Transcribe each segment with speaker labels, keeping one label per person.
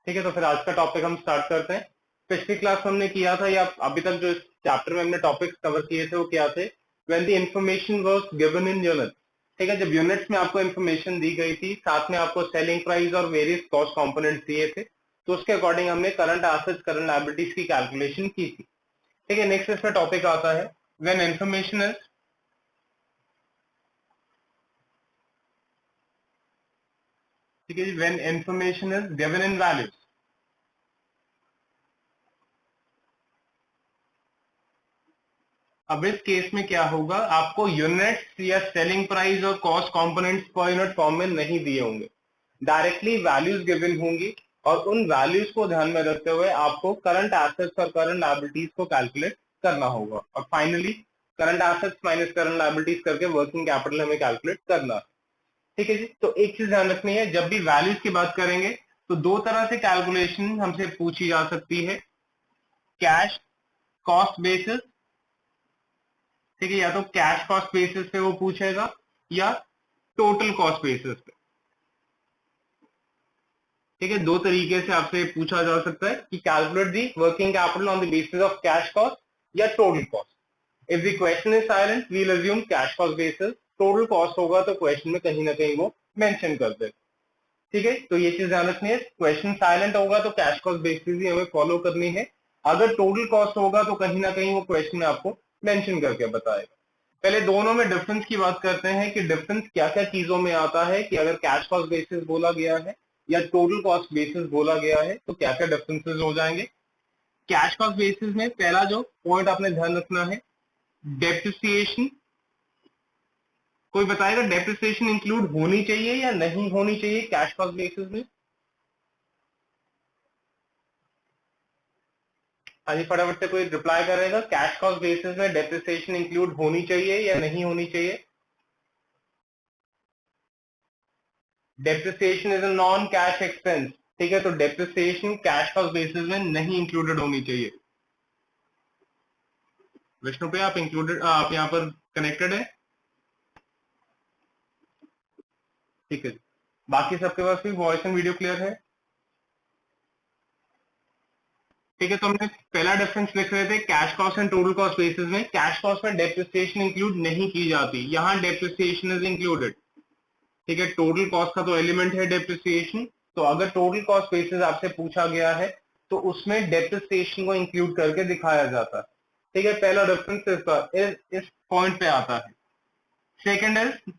Speaker 1: ठीक है, तो फिर आज का टॉपिक हम स्टार्ट करते हैं। पिछली क्लास में हमने किया था, या अभी तक जो इस चैप्टर में हमने टॉपिक्स कवर किए थे वो क्या थे? When the information was given in unit. ठीक है, जब यूनिट्स में आपको इंफॉर्मेशन दी गई थी, साथ में आपको सेलिंग प्राइस और वेरियस कॉस्ट कंपोनेंट्स दिए थे, तो उसके अकॉर्डिंग हमने करंट एसेट्स करंट लायबिलिटीज की कैलकुलेशन की थी। ठीक है, नेक्स्ट इसमें टॉपिक आता है व्हेन इंफॉर्मेशन इज ठीक है जी, when information is given in values. अब इस केस में क्या होगा, आपको यूनिट्स या सेलिंग प्राइस और cost components per unit form में नहीं दिए होंगे, डायरेक्टली वैल्यूज गिवन होंगी, और उन वैल्यूज को ध्यान में रखते हुए आपको करंट एसेट्स और करंट लायबिलिटीज को कैलकुलेट करना होगा, और finally current assets minus current liabilities करके वर्किंग कैपिटल हमें कैलकुलेट करना है। ठीक है जी, तो एक चीज ध्यान रखनी है, जब भी वैल्यूज की बात करेंगे तो दो तरह से कैलकुलेशन हमसे पूछी जा सकती है, कैश कॉस्ट बेसिस। ठीक है, या तो कैश कॉस्ट बेसिस पे वो पूछेगा या टोटल कॉस्ट बेसिस पे। ठीक है, दो तरीके से आपसे पूछा जा सकता है कि calculate the working capital on the basis of cash cost या total cost. If the question is silent we will assume cash cost basis, total cost होगा तो क्वेश्चन में कहीं ना कहीं वो मेंशन कर दे। ठीक है, तो ये चीज ध्यान रखनी है, क्वेश्चन साइलेंट होगा तो कैश कॉस्ट बेसिस ही हमें फॉलो करनी है, अगर टोटल कॉस्ट होगा तो कहीं ना कहीं वो क्वेश्चन में आपको मेंशन करके बताएगा। पहले दोनों में डिफरेंस की बात करते हैं कि डिफरेंस क्या क्या चीजों में आता है, कि अगर कैश कॉस्ट बेसिस बोला गया है या टोटल कॉस्ट बेसिस बोला गया है तो क्या क्या डिफरेंसेस हो जाएंगे। कैश कॉस्ट बेसिस में पहला जो पॉइंट आपने ध्यान रखना है, डेप्रिसिएशन। कोई बताएगा डेप्रिसिएशन इंक्लूड होनी चाहिए या नहीं होनी चाहिए कैश कॉस्ट बेसिस में? हाँ जी, फटाफट से कोई रिप्लाई करेगा, कैश कॉस्ट बेसिस में डेप्रिसिएशन इंक्लूड होनी चाहिए या नहीं होनी चाहिए? Depreciation is a non cash expense. ठीक है, तो डेप्रिसिएशन कैश कॉस्ट बेसिस में नहीं इंक्लूडेड होनी चाहिए। विष्णु पे आप इंक्लूडेड, आप यहाँ पर कनेक्टेड है? ठीक है, बाकी सबके पास भी वॉइस एंड वीडियो क्लियर है? ठीक है, तो हमने पहला डिफरेंस लिख रहे थे cash cost and total cost basis में। कैश कॉस्ट में डेप्रिसिएशन इंक्लूड नहीं की जाती, यहाँ डेप्रिसिएशन इज इंक्लूडेड। ठीक है, टोटल कॉस्ट का तो एलिमेंट है डेप्रिसिएशन, तो अगर टोटल कॉस्ट बेसिस आपसे पूछा गया है तो उसमें डेप्रिसिएशन को इंक्लूड करके दिखाया जाता है। ठीक है, पहला डिफरेंस इसका इस पॉइंट पे आता है। Second is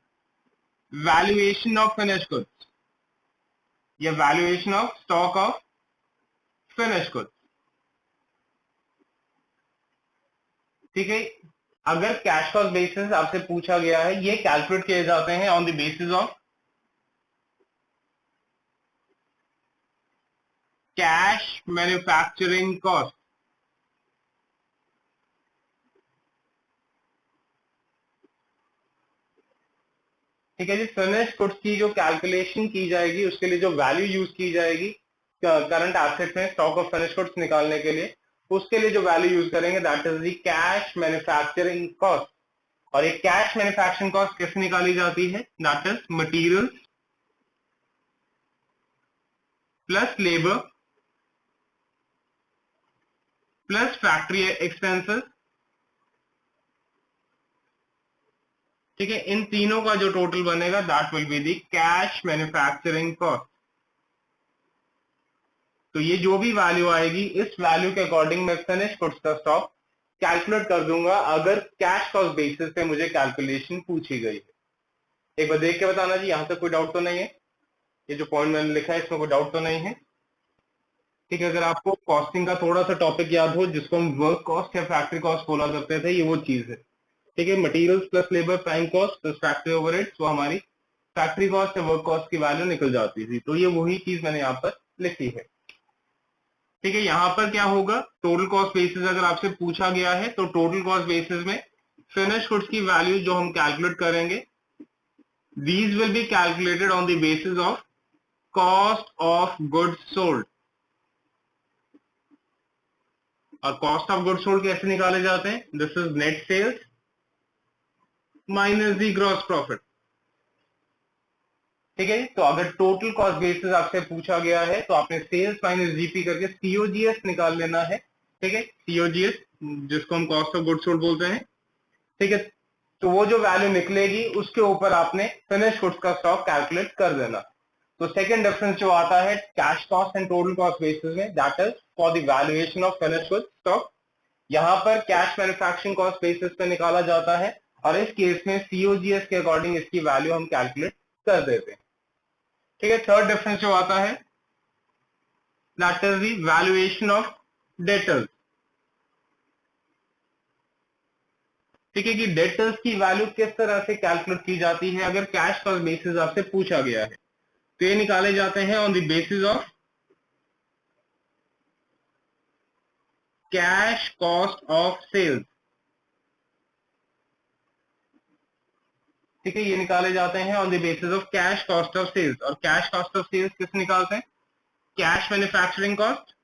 Speaker 1: valuation of finish goods या valuation of stock of finish goods. ठीक है, अगर कैश कॉस्ट बेसिस आपसे पूछा गया है, ये कैलकुलेट किए जाते हैं on the basis of cash manufacturing cost. ठीक है जी, फिनिश गुड्स की जो कैलकुलेशन की जाएगी उसके लिए जो वैल्यू यूज की जाएगी करंट एसेट में स्टॉक ऑफ फिनिश गुड्स निकालने के लिए, उसके लिए जो वैल्यू यूज करेंगे that is the cash manufacturing cost. और ये कैश मैन्युफैक्चरिंग कॉस्ट कैसे निकाली जाती है? That is material plus labour plus factory expenses. ठीक है, इन तीनों का जो टोटल बनेगा that will be the cash manufacturing cost. तो ये जो भी वैल्यू आएगी, इस वैल्यू के अकॉर्डिंग मैं फिनिश गुड्स का स्टॉक कैलकुलेट कर दूंगा, अगर कैश कॉस्ट बेसिस पे मुझे कैलकुलेशन पूछी गई है। एक बार देख के बताना जी, यहां तक कोई डाउट तो नहीं है? ये जो पॉइंट मैंने लिखा है इसमें कोई डाउट तो नहीं है? ठीक है, अगर आपको कॉस्टिंग का थोड़ा सा टॉपिक याद हो जिसको हम वर्क कॉस्ट या फैक्ट्री कॉस्ट बोला करते थे, ये वो चीज है। ठीक है, materials plus labour prime cost plus factory overheads, वो हमारी फैक्ट्री कॉस्ट या वर्क कॉस्ट की वैल्यू निकल जाती थी। तो ये वही चीज मैंने यहाँ पर लिखी है। ठीक है, यहां पर क्या होगा, टोटल कॉस्ट बेसिस अगर आपसे पूछा गया है तो टोटल कॉस्ट बेसिस में फिनिश गुड्स की वैल्यू जो हम कैलकुलेट करेंगे, these will be calculated on the basis of cost of goods sold. और कॉस्ट ऑफ गुड्स सोल्ड कैसे निकाले जाते हैं? This is net sales minus the gross profit. ठीक है, तो अगर टोटल कॉस्ट बेसिस आपसे पूछा गया है तो आपने सेल्स माइनस जीपी करके सीओजीएस निकाल लेना है। ठीक है, सीओजीएस जिसको हम कॉस्ट ऑफ गुड्स सोल्ड बोलते हैं। ठीक है, तो वो जो वैल्यू निकलेगी उसके ऊपर आपने फिनिश गुड्स का स्टॉक कैलकुलेट कर देना। तो सेकंड डिफरेंस जो आता है cash cost and total cost basis में, that is for the valuation of finish goods stock. यहाँ पर कैश मैन्युफैक्चरिंग कॉस्ट बेसिस पे निकाला जाता है और इस केस में सीओजीएस के अकॉर्डिंग इसकी वैल्यू हम कैलकुलेट कर देते हैं। ठीक है, थर्ड डिफरेंस जो आता है that is the valuation of debtors. ठीक है, कि डेटर्स की वैल्यू किस तरह से कैलकुलेट की जाती है अगर कैश कॉस्ट बेसिस आपसे पूछा गया है। तो ये निकाले जाते हैं on the basis of cash cost of sales. ठीक है, ये निकाले जाते हैं on the basis of cash cost of sales. और कैश कॉस्ट ऑफ सेल्स किस निकालते हैं? कैश मैन्युफैक्चरिंग कॉस्ट,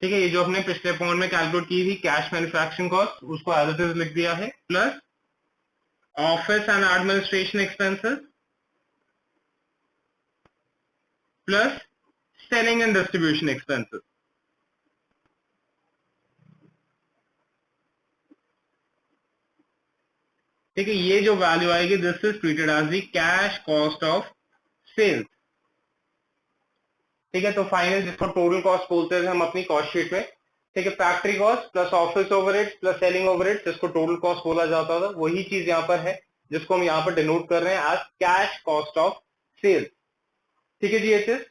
Speaker 1: ठीक है, ये जो हमने पिछले पॉइंट में कैलकुलेट की थी कैश मैन्युफैक्चरिंग कॉस्ट, उसको एज इट इज लिख दिया है, plus office and administration expenses, plus selling and distribution expenses. ठीक है, ये जो वैल्यू आएगी this is treated as the cash cost of sales. ठीक है, तो फाइनल जिसको टोटल कॉस्ट बोलते थे हम अपनी कॉस्ट शीट में। ठीक है, factory cost plus office overheads plus selling overheads, जिसको टोटल कॉस्ट बोला जाता था, वही चीज यहाँ पर है जिसको हम यहाँ पर डिनोट कर रहे हैं as cash cost of sales. ठीक है जी, ये चीज।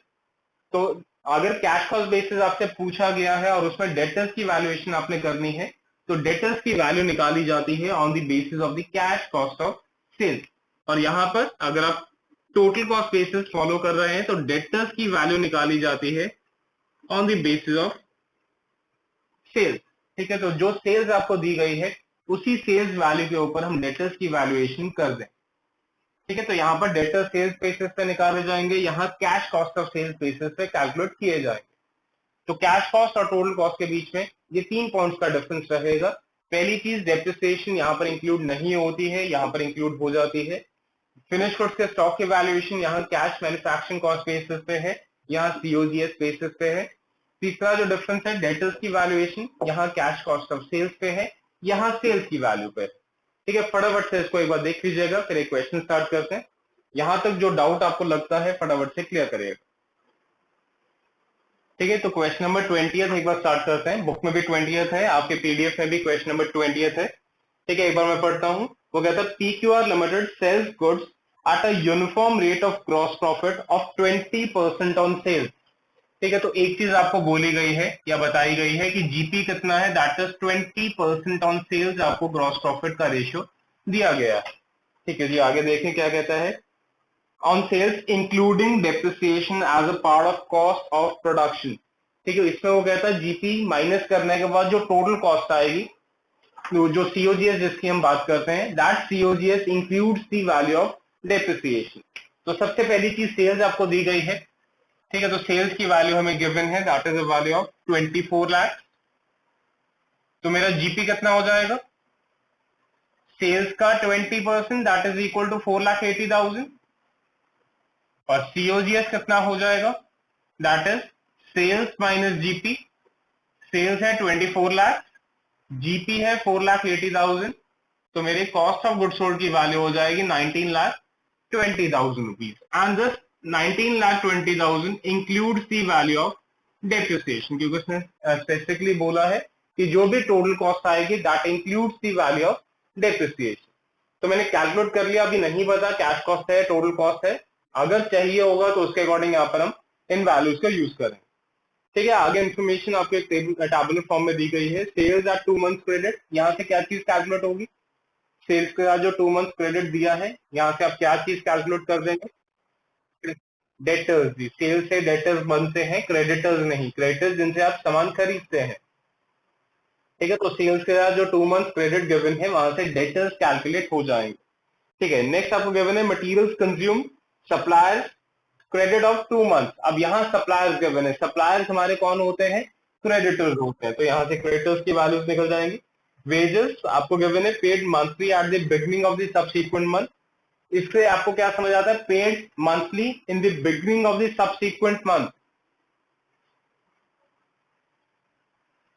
Speaker 1: तो अगर कैश कॉस्ट बेसिस आपसे पूछा गया है और उसमें डेटर्स की वैल्यूएशन आपने करनी है तो डेटर्स की वैल्यू निकाली जाती है on the basis of the cash cost of sales. और यहां पर अगर आप टोटल कॉस्ट बेसिस फॉलो कर रहे हैं तो डेटर्स की वैल्यू निकाली जाती है on the basis of sales. ठीक है, तो जो सेल्स आपको दी गई है उसी सेल्स वैल्यू के ऊपर हम डेटर्स की वैल्यूएशन कर दें। ठीक है, तो यहाँ पर डेटर सेल्स बेसिस पे निकाले जाएंगे, यहाँ cash cost of sales basis पे कैलकुलेट किए जाएंगे। तो कैश कॉस्ट और टोटल कॉस्ट के बीच में ये 3 पॉइंट्स का डिफरेंस रहेगा। पहली चीज, डेप्रिसिएशन यहाँ पर इंक्लूड नहीं होती है, यहाँ पर इंक्लूड हो जाती है। फिनिश गुड्स के स्टॉक की वैल्यूएशन यहाँ कैश मैन्युफैक्चरिंग कॉस्ट बेसिस पे है, यहाँ सीओजीएस बेसिस पे है। तीसरा जो डिफरेंस है, डेटर्स की वैल्यूएशन यहाँ कैश कॉस्ट ऑफ सेल्स पे है, यहाँ सेल्स की वैल्यू पे है। ठीक है, फटाफट से इसको एक बार देख लीजिएगा, फिर एक क्वेश्चन स्टार्ट करते हैं। यहां तक जो डाउट आपको लगता है फटाफट से क्लियर करिएगा। ठीक है, तो क्वेश्चन नंबर 20 एक बार स्टार्ट करते हैं। बुक में भी 20 है, आपके पीडीएफ में भी क्वेश्चन नंबर 20 है। ठीक है, एक बार मैं पढ़ता हूं। वो कहता है PQR limited sells goods at a uniform rate of gross profit of 20% on sales. ठीक है, तो एक चीज आपको बोली गई है या बताई गई है कि जीपी कितना है, दैट इज 20% ऑन सेल्स, आपको ग्रॉस प्रॉफिट का रेशियो दिया गया है। ठीक है जी, आगे देखें क्या कहता है। On sales including depreciation as a part of cost of production. ठीक है, इसमें वो कहता है जीपी माइनस करने के बाद जो टोटल कॉस्ट आएगी, जो सीओजीएस जिसकी हम बात करते हैं, that COGS includes the value of depreciation. तो सबसे पहली चीज सेल्स आपको दी गई है। ठीक है, तो सेल्स की वैल्यू हमें गिवन है, that is a value of 24 lakh. तो मेरा जीपी कितना हो जाएगा? सेल्स का 20% दैट इज इक्वल टू 4,80,000 और सीओजीएस कितना हो जाएगा? That is sales minus GP. Sales है 24 लाख, जीपी है 4,80,000, तो मेरे कॉस्ट ऑफ गुड सोल्ड की वैल्यू हो जाएगी 19,20,000 rupees. And this 19,20,000 includes the value of depreciation, क्योंकि उसने स्पेसिफिकली बोला है कि जो भी टोटल कॉस्ट आएगी that includes the value of depreciation. तो मैंने कैलकुलेट कर लिया, अभी नहीं पता कैश कॉस्ट है टोटल कॉस्ट है, अगर चाहिए होगा तो उसके अकॉर्डिंग यहाँ पर हम इन वैल्यूज का यूज करें। ठीक है, आगे इन्फॉर्मेशन आपको एक टेबुलर फॉर्म में दी गई है। सेल्स एट 2 मंथ्स क्रेडिट, यहाँ से क्या चीज कैलकुलेट होगी? सेल्स का जो 2 मंथ्स क्रेडिट दिया है, यहाँ से आप क्या चीज कैलकुलेट कर देंगे? डेटर्स। दी सेल्स से डेटर्स बनते हैं, क्रेडिटर्स नहीं। क्रेडिटर्स जिनसे आप सामान खरीदते हैं। ठीक है, तो सेल्स के साथ जो 2 मंथ्स क्रेडिट गिवन है वहां से डेटर्स कैलकुलेट हो जाएंगे। ठीक है, नेक्स्ट आपको गिवन है materials consume suppliers credit of 2 months. अब यहाँ सप्लायर्स गिवन है, सप्लायर्स हमारे कौन होते हैं? क्रेडिटर्स होते हैं, तो यहाँ से क्रेडिटर्स की वैल्यूज निकल जाएंगी। वेजेस आपको गिवन है paid monthly at the beginning of the subsequent month. इससे आपको क्या समझ आता है? Paid monthly in the beginning of the subsequent month.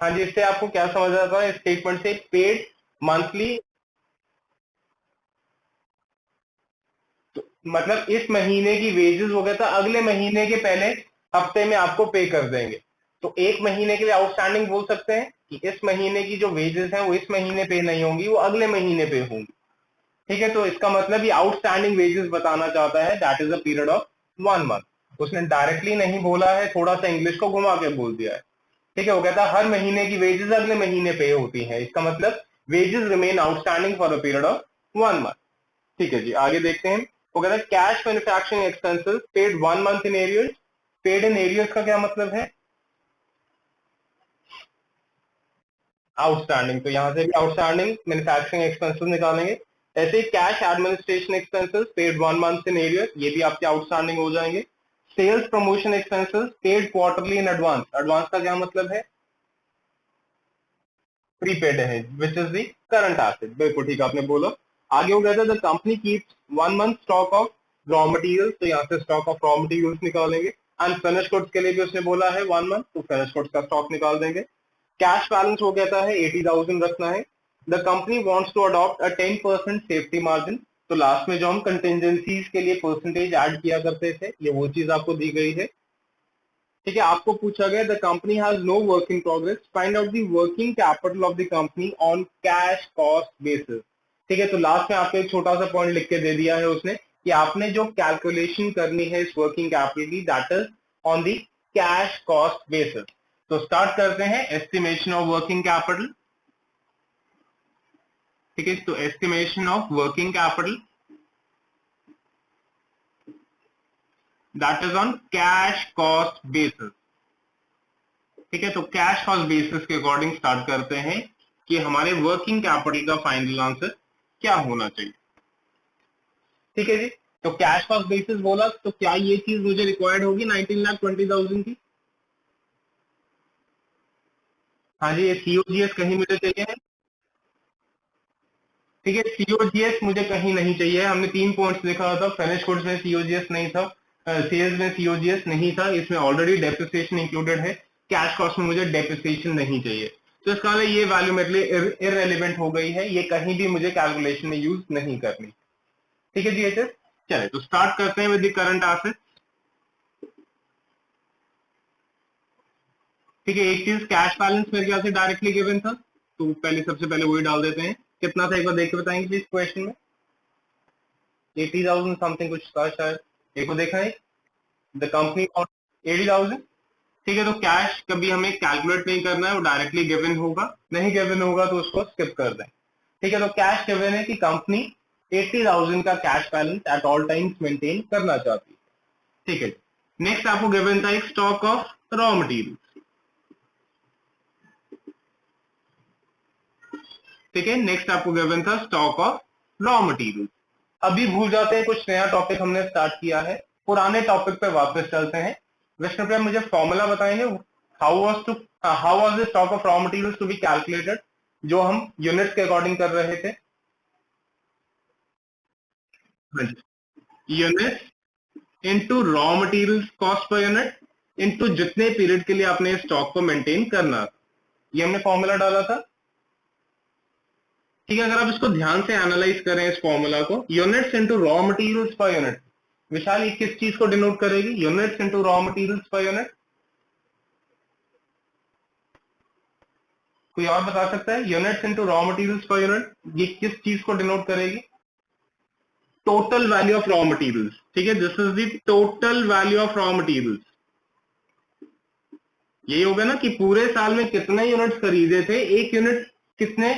Speaker 1: हाँ जी, इससे आपको क्या समझ आता है स्टेटमेंट से? पेड मंथली, तो मतलब इस महीने की वेजेस हो गया था, अगले महीने के पहले हफ्ते में आपको पे कर देंगे। तो एक महीने के लिए आउटस्टैंडिंग बोल सकते हैं कि इस महीने की जो वेजेस हैं वो इस महीने पे नहीं होंगी, वो अगले महीने पे होंगी। ठीक है, तो इसका मतलब ये आउटस्टैंडिंग वेजेस बताना चाहता है, that is a period of 1 month. उसने डायरेक्टली नहीं बोला है, थोड़ा सा इंग्लिश को घुमा के बोल दिया है। ठीक है, वो कहता है हर महीने की वेजेस अगले महीने पे होती है, इसका मतलब wages remain outstanding for a period of 1 month. ठीक है जी, आगे देखते हैं। वो कहता है cash manufacturing expenses paid 1 month in arrears. Paid in arrears का क्या मतलब है? आउटस्टैंडिंग। तो यहां से भी आउटस्टैंडिंग मैन्युफैक्चरिंग एक्सपेंसेस निकालेंगे। ऐसे ही cash administration expenses paid 1 month in arrears, ये भी आपके आउटस्टैंडिंग हो जाएंगे। Sales promotion expenses paid quarterly in advance. Advance का क्या मतलब है? प्रीपेड है, which is the current asset. बिल्कुल ठीक आपने बोला। आगे हो गया था the company keeps 1 month stock of raw material, तो यहाँ से स्टॉक ऑफ रॉ मटेरियल्स निकालेंगे। एंड फिनिश गुड्स के लिए भी उसने बोला है 1 मंथ, तो फिनिश गुड्स का स्टॉक निकाल देंगे। कैश बैलेंस हो गया था है 80,000 रखना है। The company wants to adopt a 10% safety margin. तो लास्ट में जो हम कंटिजेंसीज के लिए परसेंटेज ऐड किया करते थे, ये वो चीज आपको दी गई है। ठीक है, आपको पूछा गया the company has no work in progress, find out the working capital of the company on cash cost basis. ठीक है, तो लास्ट में आपको एक छोटा सा पॉइंट लिख के दे दिया है उसने कि आपने जो कैलकुलेशन करनी है इस वर्किंग कैपिटल की, that is on the cash cost basis. तो स्टार्ट करते हैं एस्टिमेशन ऑफ वर्किंग कैपिटल। ठीक है, तो estimation of working capital that is on cash cost basis. ठीक है, तो कैश कॉस्ट बेसिस के अकॉर्डिंग स्टार्ट करते हैं कि हमारे वर्किंग कैपिटल का फाइनल आंसर क्या होना चाहिए। ठीक है जी, तो कैश कॉस्ट बेसिस बोला, तो क्या ये चीज मुझे रिक्वायर्ड होगी 19,20,000 की? हाँ जी, ये सीओजीएस कहीं मुझे चाहिए। ठीक है, सीओजीएस मुझे कहीं नहीं चाहिए। हमने 3 पॉइंट्स देखा था, फिनिश गुड्स में सीओजीएस नहीं था, सेल्स में सीओजीएस नहीं था, इसमें ऑलरेडी डेप्रिसिएशन इंक्लूडेड है। कैश कॉस्ट में मुझे डेप्रिसिएशन नहीं चाहिए, तो इसका मतलब ये वैल्यू मेरे लिए इररेलेवेंट हो गई है, ये कहीं भी मुझे कैलकुलेशन में यूज नहीं करनी। ठीक है जी एचएस, चले तो स्टार्ट करते हैं विद द करंट एसेट। ठीक है, एक चीज कैश बैलेंस मेरे ख्याल से डायरेक्टली गिवन था, तो पहले सबसे पहले वही डाल देते हैं। कितना था एक बार देख के बताएंगे प्लीज क्वेश्चन में? 80,000 समथिंग कुछ था शायद, एक को देखा है द कंपनी और 80,000। ठीक है, तो कैश कभी हमें कैलकुलेट नहीं करना है, वो डायरेक्टली गिवन होगा, नहीं गिवन होगा तो उसको स्किप कर दें। ठीक है, तो कैश गिवन है कि कंपनी 80,000 का cash balance at all times maintain करना चाहती है। ठीक है, नेक्स्ट आपको गिवन था एक स्टॉक ऑफ रॉ मटेरियल। ठीक है, नेक्स्ट आपको गिवन था स्टॉक ऑफ रॉ मटेरियल। अभी भूल जाते हैं, कुछ नया टॉपिक हमने स्टार्ट किया है, पुराने टॉपिक पे वापस चलते हैं। विष्णुप्रिया मुझे फॉर्मूला बताएंगे, how was the stock of raw materials to be calculated, जो हम यूनिट्स के अकॉर्डिंग कर रहे थे। Unit into raw materials cost per unit into जितने पीरियड के लिए आपने स्टॉक को मेंटेन करना, ये हमने फॉर्मूला डाला था। ठीक है, अगर आप इसको ध्यान से एनालाइज करें इस फॉर्मूला को, units into raw materials per unit, Vishal ये किस चीज को डिनोट करेगी? Units into raw materials per unit. कोई और बता सकता है? Units into raw materials per unit ये किस चीज को डिनोट करेगी? Total value of raw materials. ठीक है, this is the total value of raw materials. यही होगा ना कि पूरे साल में कितने यूनिट्स खरीदे थे, एक यूनिट कितने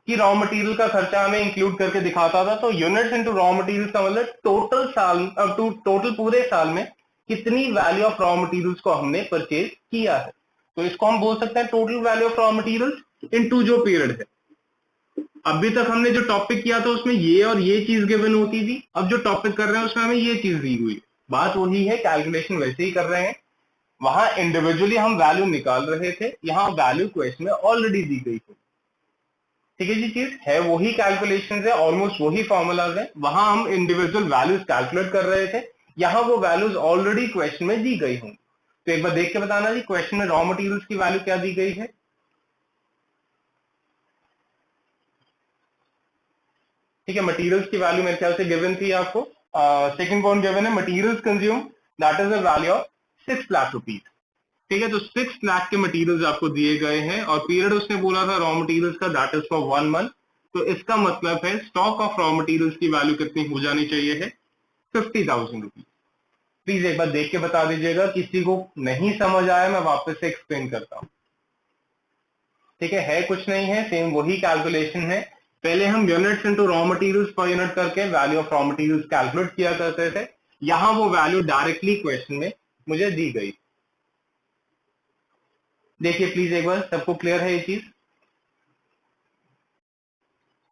Speaker 1: की रॉ मटेरियल का खर्चा हमें इंक्लूड करके दिखाता था। तो यूनिट्स इनटू रॉ मटेरियल्स का मतलब टोटल साल, अब टोटल पूरे साल में कितनी वैल्यू ऑफ रॉ मटेरियल्स को हमने परचेज किया है। तो इसको हम बोल सकते हैं total value of raw materials into जो पीरियड है। अभी तक हमने जो टॉपिक किया था उसमें ये और ये चीज गिवन होती थी, अब जो टॉपिक कर रहे हैं उसमें हमें ये चीज दी हुई है। बात वही है, कैलकुलेशन वैसे ही कर रहे हैं, वहां इंडिविजुअली हम वैल्यू निकाल रहे थे, यहाँ वैल्यू क्वेश्चन में ऑलरेडी दी गई थी। ठीक है जी, चीज है वही कैलकुलेशन है, ऑलमोस्ट वही फॉर्मूलाज है, वहां हम इंडिविजुअल वैल्यूज कैलकुलेट कर रहे थे, यहाँ वो वैल्यूज ऑलरेडी क्वेश्चन में दी गई होंगी। तो एक बार देख के बताना जी, क्वेश्चन में रॉ मटेरियल्स की वैल्यू क्या दी गई है। ठीक है, मटेरियल्स की वैल्यू मेरे ख्याल से गिवन थी आपको। सेकंड पॉइंट गिवन है, materials consume that is a value of 6 lakh rupees. ठीक है, तो 6 लाख के मटेरियल्स आपको दिए गए हैं और पीरियड उसने बोला था रॉ मटेरियल्स का दैट इज फॉर 1 मंथ। तो इसका मतलब है स्टॉक ऑफ रॉ मटेरियल्स की वैल्यू कितनी हो जानी चाहिए है, 50,000 रुपीज। प्लीज एक बार देख के बता दीजिएगा, किसी को नहीं समझ आया मैं वापस से एक्सप्लेन करता हूँ। ठीक है कुछ नहीं है, सेम वही कैलकुलेशन है। पहले हम units into raw materials per unit करके value of raw materials calculate किया करते थे, यहां वो वैल्यू डायरेक्टली क्वेश्चन में मुझे दी गई। देखिए प्लीज एक बार, सबको क्लियर है ये चीज।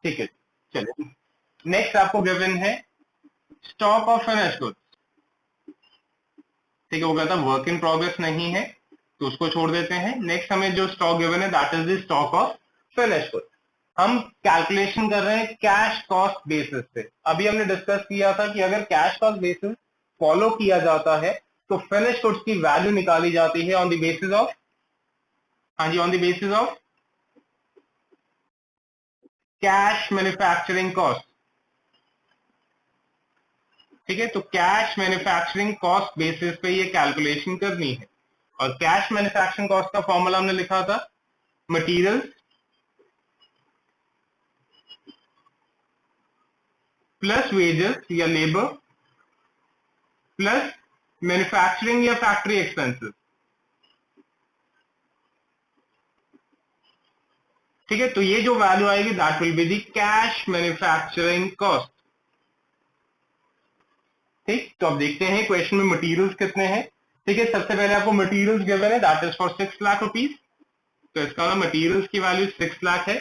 Speaker 1: ठीक है, चलिए नेक्स्ट आपको गिवन है स्टॉक ऑफ फिनिश गुड्स। ठीक है, वो कहता वर्क इन प्रोग्रेस नहीं है तो उसको छोड़ देते हैं। नेक्स्ट हमें जो स्टॉक गिवन है that is the stock of finish goods. हम कैलकुलेशन कर रहे हैं कैश कॉस्ट बेसिस पे। अभी हमने डिस्कस किया था कि अगर कैश कॉस्ट बेसिस फॉलो किया जाता है तो फिनिश गुड्स की वैल्यू निकाली जाती है ऑन द बेसिस ऑफ, हाँ जी, on the basis of cash manufacturing cost. ठीक है, तो कैश मैन्युफैक्चरिंग कॉस्ट बेसिस पे ये कैलकुलेशन करनी है। और कैश मैन्युफैक्चरिंग कॉस्ट का फॉर्मूला हमने लिखा था मटेरियल प्लस वेजेस या लेबर प्लस मैन्युफैक्चरिंग या फैक्ट्री एक्सपेंसेस। ठीक है, तो ये जो वैल्यू आएगी that will be the cash manufacturing cost. ठीक, तो अब देखते हैं क्वेश्चन में मटेरियल्स कितने हैं। ठीक है, सबसे पहले आपको मटेरियल्स गिवन है that is for 6 lakh rupees, तो इसका मटेरियल्स की वैल्यू 6 लाख है।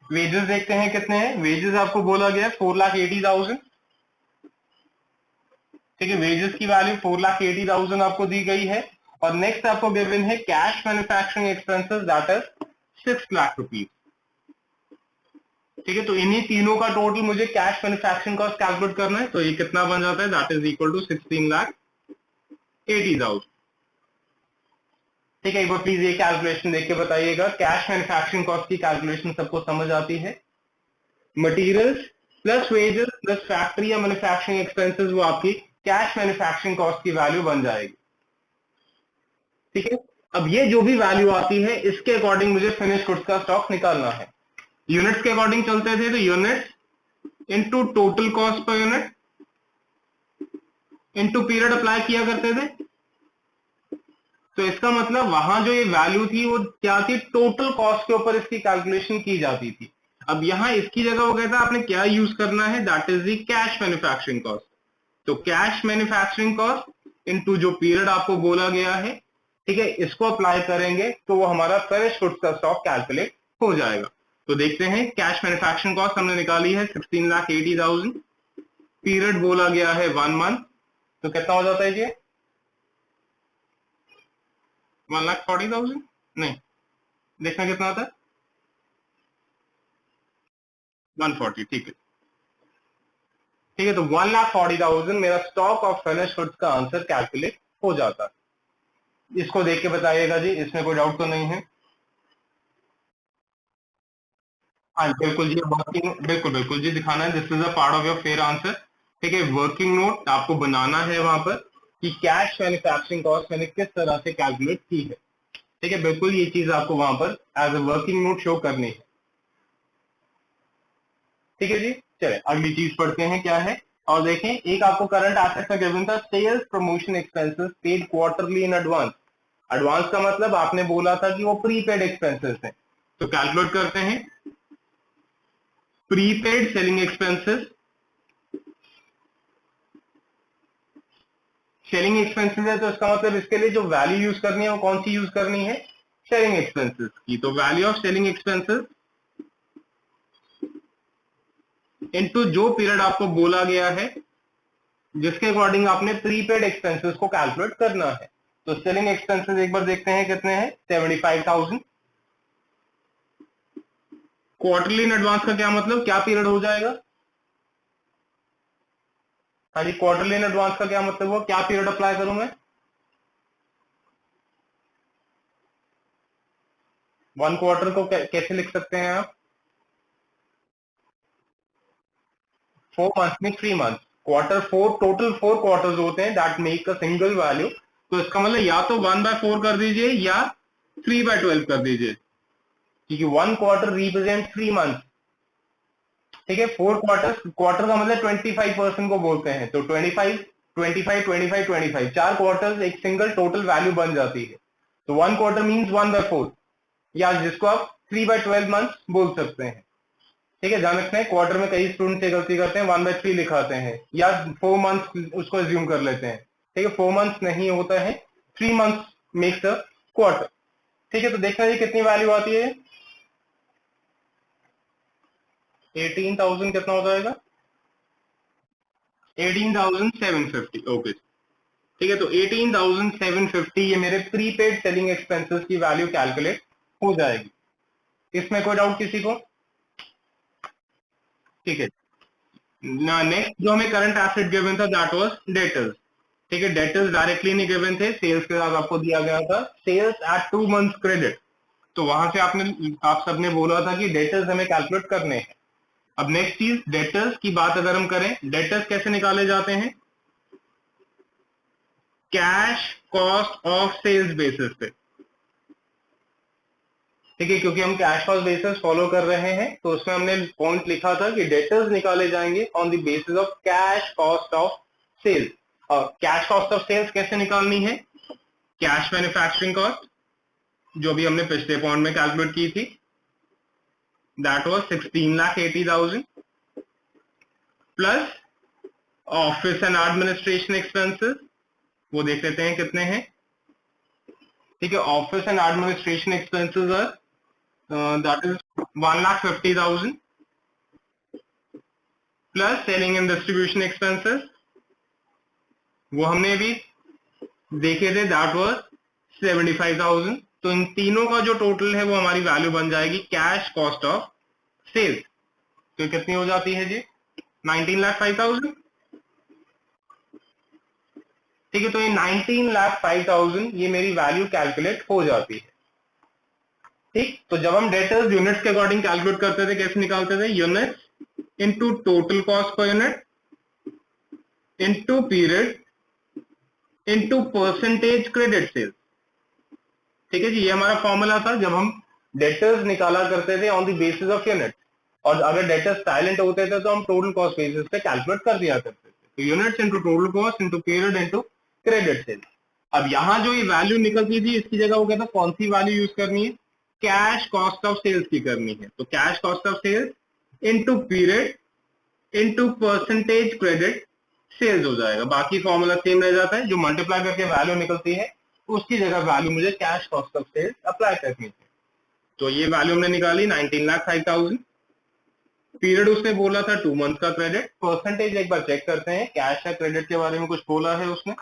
Speaker 1: वेजेस देखते हैं कितने हैं, वेजेस आपको बोला गया 4,80,000। ठीक है, वेजेस की वैल्यू 4,80,000 आपको दी गई है। और नेक्स्ट आपको गिवन है cash manufacturing expenses that is 6 lakh rupees. ठीक है, तो इन्हीं तीनों का टोटल मुझे कैश मैन्युफैक्चरिंग कॉस्ट कैलकुलेट करना है, तो ये कितना बन जाता है दैट इज इक्वल टू 16,80,000। ठीक है, एक बार प्लीज ये कैलकुलेशन देख के बताइएगा, कैश मैन्युफैक्चरिंग कॉस्ट की कैलकुलेशन सबको समझ आती है। Materials plus wages plus factory या मैन्युफैक्चरिंग एक्सपेंसेस वो आपकी कैश मैन्युफैक्चरिंग कॉस्ट की वैल्यू बन जाएगी। ठीक है, अब ये जो भी वैल्यू आती है इसके अकॉर्डिंग मुझे फिनिश गुड्स का स्टॉक निकालना है। यूनिट्स के अकॉर्डिंग चलते थे तो units into total cost per unit into period apply किया करते थे। तो इसका मतलब वहां जो ये वैल्यू थी वो क्या थी, टोटल कॉस्ट के ऊपर इसकी कैलकुलेशन की जाती थी। अब यहां इसकी जगह वो कहता है आपने क्या यूज करना है, that is the cash manufacturing cost. तो कैश मैन्युफैक्चरिंग कॉस्ट इनटू जो पीरियड आपको बोला गया है, ठीक है, इसको अप्लाई करेंगे तो वो हमारा फिनिश गुड्स का स्टॉक कैलकुलेट हो जाएगा। तो देखते हैं, कैश मैन्युफैक्चरिंग कॉस्ट हमने निकाली है 16,80,000, पीरियड बोला गया है 1 मंथ, तो कितना हो जाता है ये 1,40,000, नहीं, देखना कितना होता है 140। ठीक है, ठीक है, तो 1,40,000 मेरा स्टॉक ऑफ फिनिश गुड्स का आंसर कैलकुलेट हो जाता है। इसको देख के बताइएगा जी, इसमें कोई डाउट तो नहीं है। हाँ बिल्कुल जी, वर्किंग बिल्कुल बिल्कुल जी दिखाना है, this is a part of your fair answer. ठीक है, वर्किंग नोट आपको बनाना है वहां पर कि कैश मैन्युफैक्चरिंग कॉस्ट मैंने किस तरह से कैलकुलेट की है। ठीक है, बिल्कुल ये चीज आपको वहां पर as a working note show करनी है। ठीक है जी, चले अगली चीज पढ़ते हैं क्या है। और देखें, एक आपको करंट एसेट में गिवन था sales promotion expenses paid quarterly in advance. Advance का मतलब आपने बोला था कि वो प्रीपेड एक्सपेंसेस हैं, तो कैलकुलेट करते हैं prepaid selling expenses. Selling expenses है तो इसका मतलब इसके लिए जो वैल्यू यूज करनी है वो कौन सी यूज करनी है, सेलिंग एक्सपेंसेस की। तो value of selling expenses into जो पीरियड आपको बोला गया है जिसके अकॉर्डिंग आपने प्रीपेड एक्सपेंसेस को कैलकुलेट करना है। तो सेलिंग एक्सपेंसेस एक बार देखते हैं कितने हैं, 75,000। क्वार्टरली इन एडवांस का क्या मतलब, क्या पीरियड हो जाएगा? हाँ जी, क्वार्टरली इन एडवांस का क्या मतलब हुआ, क्या पीरियड अप्लाई करूं मैं? 1 क्वार्टर को कैसे लिख सकते हैं आप? 4 मंथ में 3 month, quarter four, total 4 quarters होते हैं that make a single value. तो इसका मतलब या तो 1/4 कर दीजिए या 3/12 कर दीजिए, क्योंकि 1 क्वार्टर रिप्रेजेंट 3 मंथ। ठीक है, 4 क्वार्टर, क्वार्टर का मतलब 25% को बोलते हैं, तो 25, 25, 25, 25, 4 क्वार्टर्स एक सिंगल टोटल वैल्यू बन जाती है। तो 1 क्वार्टर मीन्स 1/4, या जिसको आप 3/12 मंथ बोल सकते हैं। ठीक है, ध्यान रखना है, क्वार्टर में कई स्टूडेंट से गलती करते हैं, 1/3 लिखाते हैं या 4 मंथ उसको एज्यूम कर लेते हैं। ठीक है, 4 मंथ नहीं होता है, 3 मंथ मेक्स अ क्वार्टर। ठीक है, तो देखना जी कितनी वैल्यू आती है। 18,000 कितना हो जाएगा? 18,750। ओके, ठीक है, तो 18,750 ये मेरे प्रीपेड सेलिंग एक्सपेंसेस की वैल्यू कैलकुलेट हो जाएगी। इसमें कोई डाउट किसी को? ठीक है, नेक्स्ट जो हमें करंट एसेट गिवन था दैट वाज डेटर्स। ठीक है, डेटर्स डायरेक्टली नहीं गिवन थे, सेल्स के साथ आपको दिया गया था, सेल्स एट 2 मंथ्स क्रेडिट। तो वहां से आप सबने बोला था कि डेटर्स हमें कैलकुलेट करने हैं। अब नेक्स्ट चीज, डेटर्स की बात अगर हम करें, डेटर्स कैसे निकाले जाते हैं? Cash cost of sales basis पे। ठीक है, क्योंकि हम कैश कॉस्ट बेसिस फॉलो कर रहे हैं, तो उसमें हमने पॉइंट लिखा था कि डेटर्स निकाले जाएंगे on the basis of cash cost of sales. और कैश कॉस्ट ऑफ सेल्स कैसे निकालनी है? कैश मैन्युफैक्चरिंग कॉस्ट, जो भी हमने पिछले पॉइंट में कैलकुलेट की थी, that was 16,80,000 plus office and administration expenses, वो देख लेते हैं कितने हैं। ठीक है, office and administration expenses are that is 1,50,000 plus selling and distribution expenses, वो हमने भी देखे थे, दैट वाज 75,000। तो इन तीनों का जो टोटल है वो हमारी वैल्यू बन जाएगी कैश कॉस्ट ऑफ सेल्स। तो कितनी हो जाती है जी? 19,05,000। ठीक है, तो ये 19,05,000 ये मेरी वैल्यू कैलकुलेट हो जाती है। ठीक, तो जब हम डेटर्स यूनिट्स के अकॉर्डिंग कैलकुलेट करते थे, कैसे निकालते थे? Units into total cost per unit into period into percentage credit sales. ठीक है जी, ये हमारा फॉर्मूला था जब हम डेटर्स निकाला करते थे on the basis of unit. और अगर डेटर्स साइलेंट होते थे तो हम टोटल कॉस्ट बेसिस पे कैलकुलेट कर दिया करते थे। तो units into total cost into period into credit sales. अब यहाँ जो ये वैल्यू निकलती थी, इसकी जगह वो कहता कौन सी वैल्यू यूज करनी है? कैश कॉस्ट ऑफ सेल्स की करनी है। तो cash cost of sales into period into percentage credit sales हो जाएगा। बाकी फॉर्मूला सेम रह जाता है, जो मल्टीप्लाई करके वैल्यू निकलती है उसकी जगह वैल्यू मुझे cash cost of sales apply करनी है। तो ये वैल्यू हमने निकाली 19,05,000। पीरियड उसने बोला था 2 मंथ का क्रेडिट। परसेंटेज एक बार चेक करते हैं, कैश या क्रेडिट के बारे में कुछ बोला है उसने?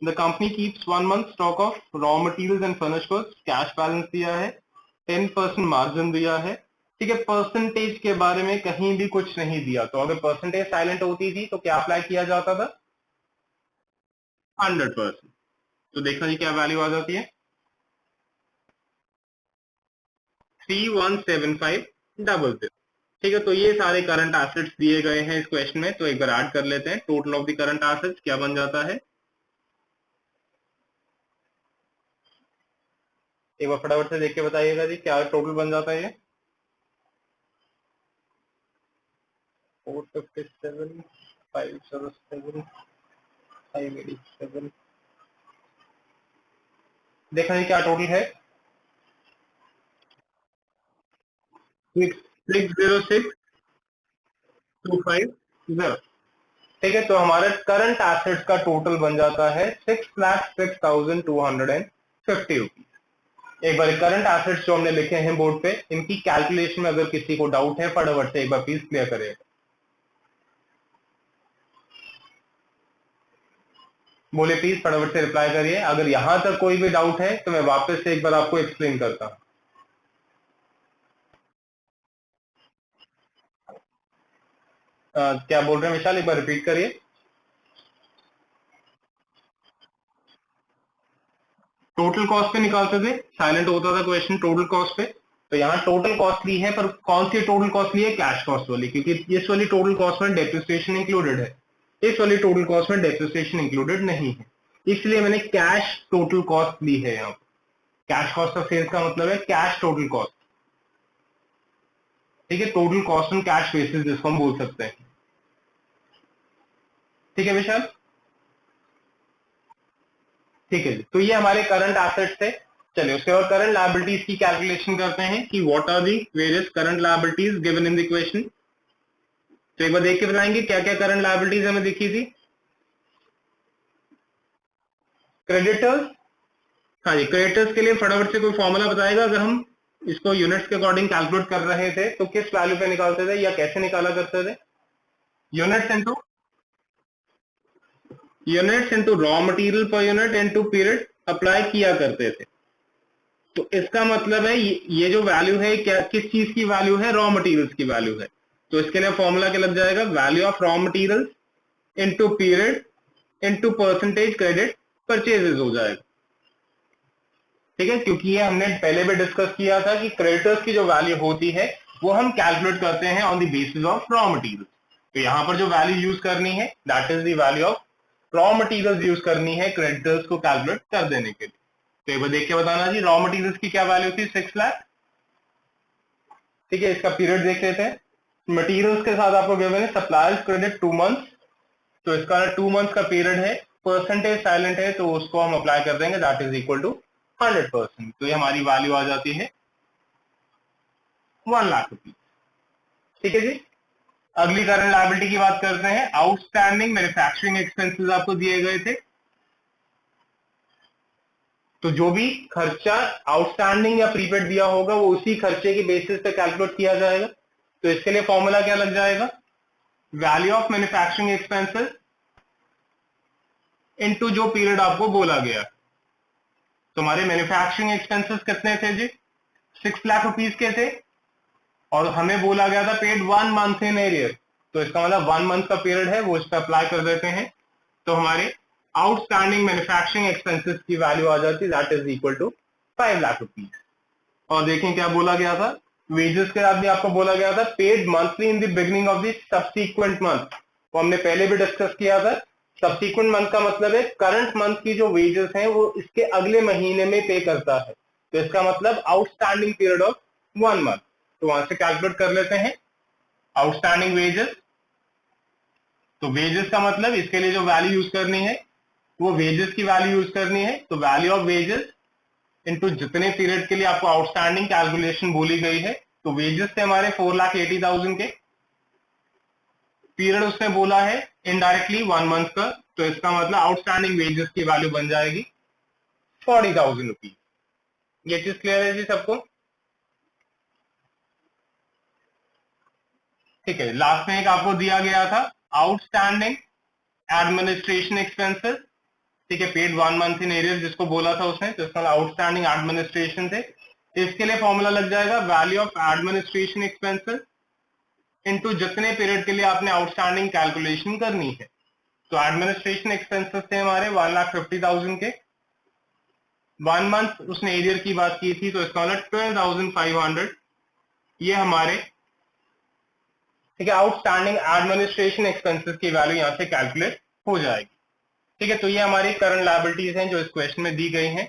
Speaker 1: The company keeps 1 month stock of raw materials and finish goods, cash balance दिया है, 10% मार्जिन दिया है। ठीक है, परसेंटेज के बारे में कहीं भी कुछ नहीं दिया। तो अगर परसेंटेज साइलेंट होती थी तो क्या अप्लाई किया जाता था? 100%। तो देखना जी क्या वैल्यू आ जाती है, 317500। ठीक है, तो ये सारे करंट एसेट्स दिए गए हैं इस क्वेश्चन में। तो एक बार ऐड कर लेते हैं, total of the current assets क्या बन जाता है? एक बार फटाफट से देख के बताइएगा जी क्या टोटल बन जाता है ये। 457, 507, 587। देखा जी क्या टोटल है? 606,250। ठीक है, तो हमारे करंट एसेट्स का टोटल बन जाता है 6,06,250 रुपीज। एक बार करंट एसेट्स जो हमने लिखे हैं बोर्ड पे, इनकी कैलकुलेशन में अगर किसी को डाउट है फटाफट से एक बार प्लीज क्लियर करें। बोले प्लीज फटाफट से रिप्लाई करिए। अगर यहां तक कोई भी डाउट है तो मैं वापस से एक बार आपको एक्सप्लेन करता हूं। क्या बोल रहे हैं विशाल, एक बार रिपीट करिए। टोटल कॉस्ट पे निकालते थे, साइलेंट होता था क्वेश्चन टोटल कॉस्ट पे। तो यहाँ टोटल कॉस्ट ली है, पर कौन सी टोटल कॉस्ट ली है? कैश कॉस्ट वाली, क्योंकि इस वाली टोटल कॉस्ट में डेप्रिसिएशन इंक्लूडेड है, इस वाली टोटल कॉस्ट में डेप्रिसिएशन इंक्लूडेड नहीं है, इसलिए मैंने कैश टोटल कॉस्ट ली है। यहाँ कैश कॉस्ट ऑफ सेल्स का मतलब है कैश टोटल कॉस्ट, ठीक है, total cost on cash basis जिसको हम बोल सकते हैं। ठीक है विशाल, ठीक है जी। तो ये हमारे करंट एसेट्स थे। चलिए उसके बाद करंट लायबिलिटीज की कैलकुलेशन करते हैं कि what are the various current liabilities given in the question. तो एक बार देख के बताएंगे क्या क्या करंट लायबिलिटीज हमें दिखी थी। क्रेडिटर्स, हाँ जी, क्रेडिटर्स के लिए फटाफट से कोई फॉर्मूला बताएगा। अगर हम इसको यूनिट्स के अकॉर्डिंग कैलकुलेट कर रहे थे तो किस वैल्यू पे निकालते थे या कैसे निकाला करते थे? यूनिट्स इनटू रॉ मटेरियल पर यूनिट इनटू पीरियड अप्लाई किया करते थे। तो इसका मतलब है ये जो वैल्यू है क्या, किस चीज की वैल्यू है? रॉ मटेरियल्स की वैल्यू है। तो इसके लिए फॉर्मूला क्या लग जाएगा? Value of raw materials into period into percentage credit purchases हो जाएगा। ठीक है, क्योंकि ये हमने पहले भी डिस्कस किया था कि क्रेडिटर्स की जो वैल्यू होती है वो हम कैलकुलेट करते हैं on the basis of raw materials. तो यहां पर जो वैल्यू यूज करनी है that is the value of raw materials use करनी है क्रेडिटर्स को कैलकुलेट कर देने के लिए। तो एक बार देख के बताना जी, रॉ मटेरियल्स की क्या वैल्यू थी? 6 लाख। ठीक है, इसका पीरियड देख लेते हैं। मटेरियल्स के साथ आपको गिवन है सप्लायर्स क्रेडिट 2 मंथ्स, तो इसका 2 मंथ्स का पीरियड है। परसेंटेज साइलेंट है तो उसको हम अप्लाई कर देंगे, दैट इज इक्वल टू 100%। तो ये हमारी वैल्यू आ जाती है 1 लाख रुपीज। ठीक है जी। अगली करंट लायबिलिटी की बात करते हैं। आउटस्टैंडिंग मैन्युफैक्चरिंग एक्सपेंसेस आपको दिए गए थे। तो जो भी खर्चा आउटस्टैंडिंग या प्रीपेड दिया होगा वो उसी खर्चे के बेसिस पे कैलकुलेट किया जाएगा। तो इसके लिए फॉर्मूला क्या लग जाएगा? Value of manufacturing expenses into जो पीरियड आपको बोला गया। तो हमारे मैन्युफैक्चरिंग एक्सपेंसेस कितने थे जी? 6 लाख रुपीज के थे, और हमें बोला गया था पेड 1 मंथ इन एरियर। तो इसका मतलब 1 मंथ का पीरियड है, वो इस पर अप्लाई कर देते हैं। तो हमारे आउटस्टैंडिंग मैन्युफैक्चरिंग एक्सपेंसेस की वैल्यू आ जाती है, that is equal to 5 lakh rupees. और देखें क्या बोला गया था, वेजेस के साथ भी आपको बोला गया था paid monthly in the beginning of the subsequent month. वो हमने पहले भी डिस्कस किया था। सब्सीक्वेंट मंथ का मतलब है करंट मंथ की जो वेजेस हैं वो इसके अगले महीने में पे करता है। तो इसका मतलब आउटस्टैंडिंग पीरियड ऑफ 1 मंथ। तो वहां से कैलकुलेट कर लेते हैं आउटस्टैंडिंग वेजेस। तो वेजेस का मतलब इसके लिए जो वैल्यू यूज करनी है वो वेजेस की वैल्यू यूज करनी है। तो वैल्यू ऑफ वेजेस इनटू जितने पीरियड के लिए आपको आउटस्टैंडिंग कैलकुलेशन बोली गई है। तो वेजेस थे हमारे 4,80,000 के, पीरियड उसने बोला है इनडायरेक्टली 1 मंथ का। तो इसका मतलब आउटस्टैंडिंग वेजेस की वैल्यू बन जाएगी 40,000 रुपीज। ये चीज क्लियर है जी सबको? ठीक है, लास्ट में एक आपको दिया गया था आउटस्टैंडिंग एडमिनिस्ट्रेशन एक्सपेंसेस। ठीक है, पेड 1 मंथ इन एरियर जिसको बोला था उसने, तो इसका आउटस्टैंडिंग एडमिनिस्ट्रेशन थे। इसके लिए फॉर्मूला लग जाएगा value of administration expenses into जितने पीरियड के लिए आपने आउटस्टैंडिंग कैलकुलेशन करनी है। तो एडमिनिस्ट्रेशन एक्सपेंसेस थे हमारे 1,50,000 के। 1 मंथ उसने एरियर की बात की थी, तो इसका मतलब 12,500 ये हमारे, ठीक है, आउटस्टैंडिंग एडमिनिस्ट्रेशन एक्सपेंसेस की वैल्यू यहाँ से कैलकुलेट हो जाएगी। ठीक है, तो ये हमारी करंट लायबिलिटीज हैं जो इस क्वेश्चन में दी गई हैं।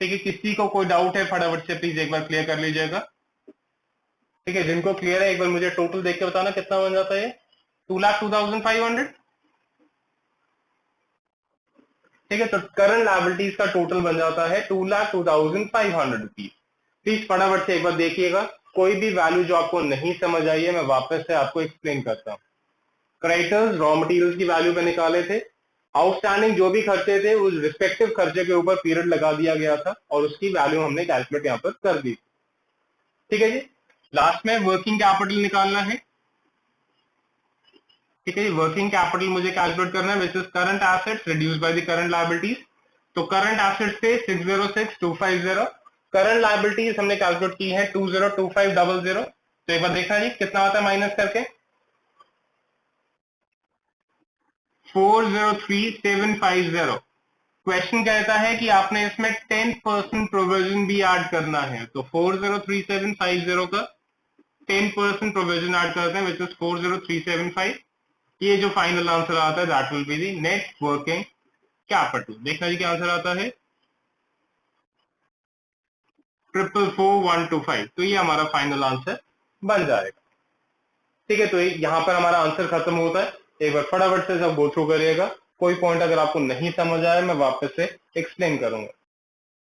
Speaker 1: ठीक है, किसी को कोई डाउट है फटाफट से प्लीज एक बार क्लियर कर लीजिएगा। ठीक है, जिनको क्लियर है एक बार मुझे टोटल देख के बताना कितना बन जाता है ये? 2,02,500। ठीक है, तो करंट लायबिलिटीज का टोटल बन जाता है 2,02,500 रुपीज। प्लीज फटाफट से एक बार देखिएगा, कोई भी वैल्यू जो आपको नहीं समझ आई है मैं वापस से आपको एक्सप्लेन करता हूँ। क्रेडिटर्स रॉ मटेरियल्स की वैल्यू पे निकाले थे। आउटस्टैंडिंग जो भी खर्चे थे उस रिस्पेक्टिव खर्चे के ऊपर पीरियड लगा दिया गया था और उसकी वैल्यू हमने कैलकुलेट यहाँ पर कर दी। ठीक है जी, लास्ट में वर्किंग कैपिटल निकालना है। ठीक है जी, वर्किंग कैपिटल मुझे कैलकुलेट करना है which is current assets reduce by the current liabilities. तो करंट एसेट्स थे 606,250, करंट लायबिलिटीज हमने कैलकुलेट की है 202500। तो एक बार देखना जी कितना आता है माइनस करके। 403750। क्वेश्चन कहता है कि आपने इसमें 10% प्रोविजन भी ऐड करना है, तो 403750 का 10% प्रोविजन ऐड करते हैं, विच इज 40375। ये जो फाइनल आंसर आता है that will be the net working capital. देखना जी क्या आंसर आता है, 444125। तो ये हमारा फाइनल आंसर बन जाएगा। ठीक है, तो यहाँ पर हमारा आंसर खत्म होता है। एक बार फटाफट से सब गो थ्रू करिएगा। कोई पॉइंट अगर आपको नहीं समझ आया मैं वापस से एक्सप्लेन करूंगा।